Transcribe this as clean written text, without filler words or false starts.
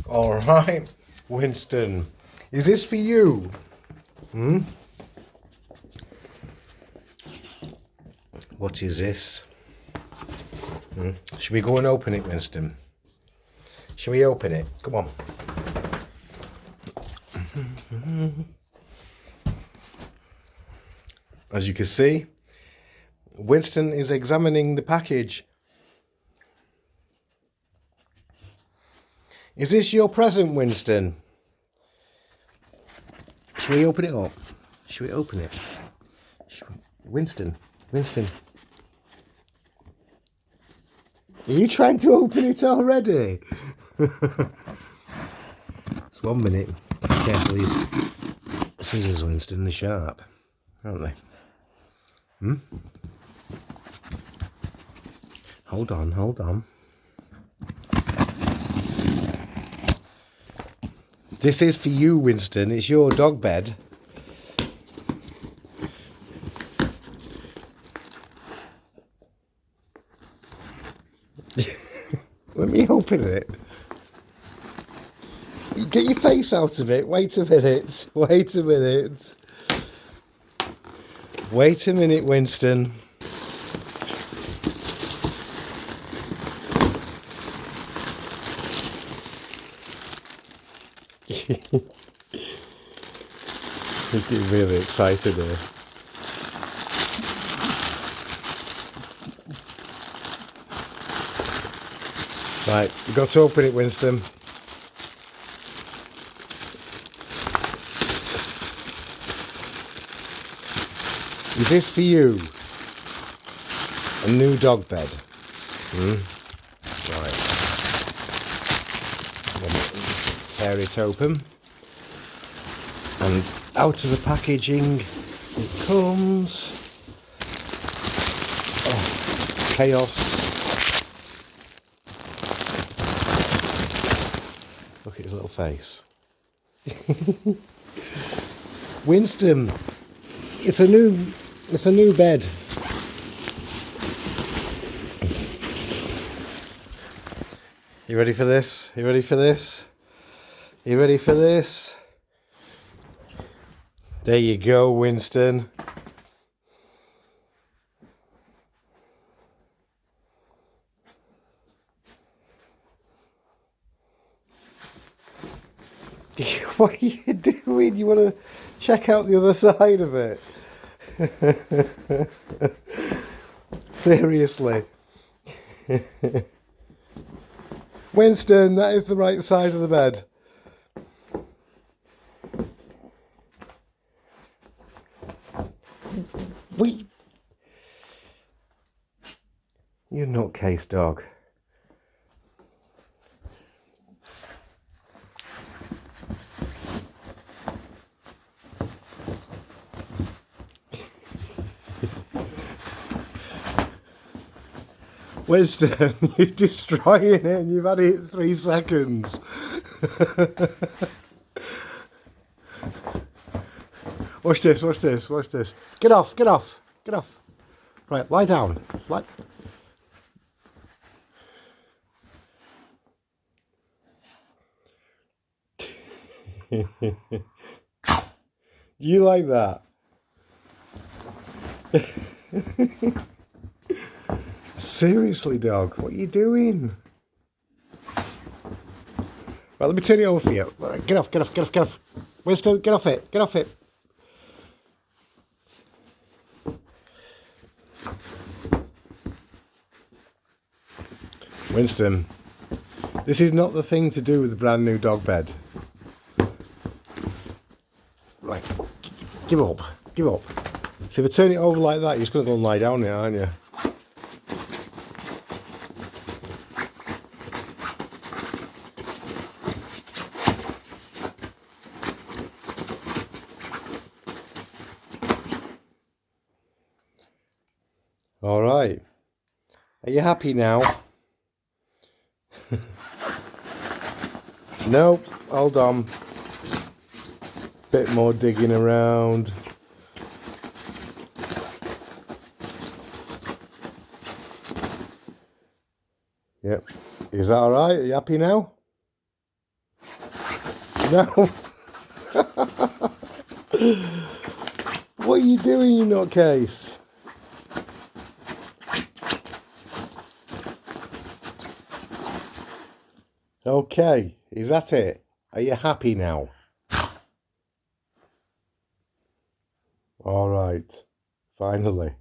All right, Winston. Is this for you? Hmm? What is this? Should we go and open it, Winston? Shall we open it? Come on. As you can see, Winston is examining the package. Is this your present, Winston? Shall we open it up? Shall we open it? Winston. Are you trying to open it already? It's 1 minute. Careful, these scissors, Winston, they're sharp, aren't they? Hold on. This is for you, Winston. It's your dog bed. Let me open it. Get your face out of it. Wait a minute, Winston. He's getting really excited here. Right, you've got to open it, Winston. Is this for you? A new dog bed. Right. Tear it open. And out of the packaging it comes. Oh, chaos. Look at his little face. Winston, it's a new bed. You ready for this? You ready for this? There you go, Winston. What are you doing? You want to check out the other side of it? Seriously. Winston, that is the right side of the bed. You nutcase dog. Winston, you're destroying it and you've had it 3 seconds. Watch this. Get off. Right, lie down. Do you like that? Seriously, dog, what are you doing? Right, let me turn it over for you. Get off. Winston, get off it. Winston, this is not the thing to do with the brand new dog bed. Right, give up. So if I turn it over like that, you're just going to go and lie down there, aren't you? All right. Are you happy now? Nope. Hold on. Bit more digging around. Yep. Is that all right? Are you happy now? No. What are you doing, you nutcase? Okay, is that it? Are you happy now? All right, finally.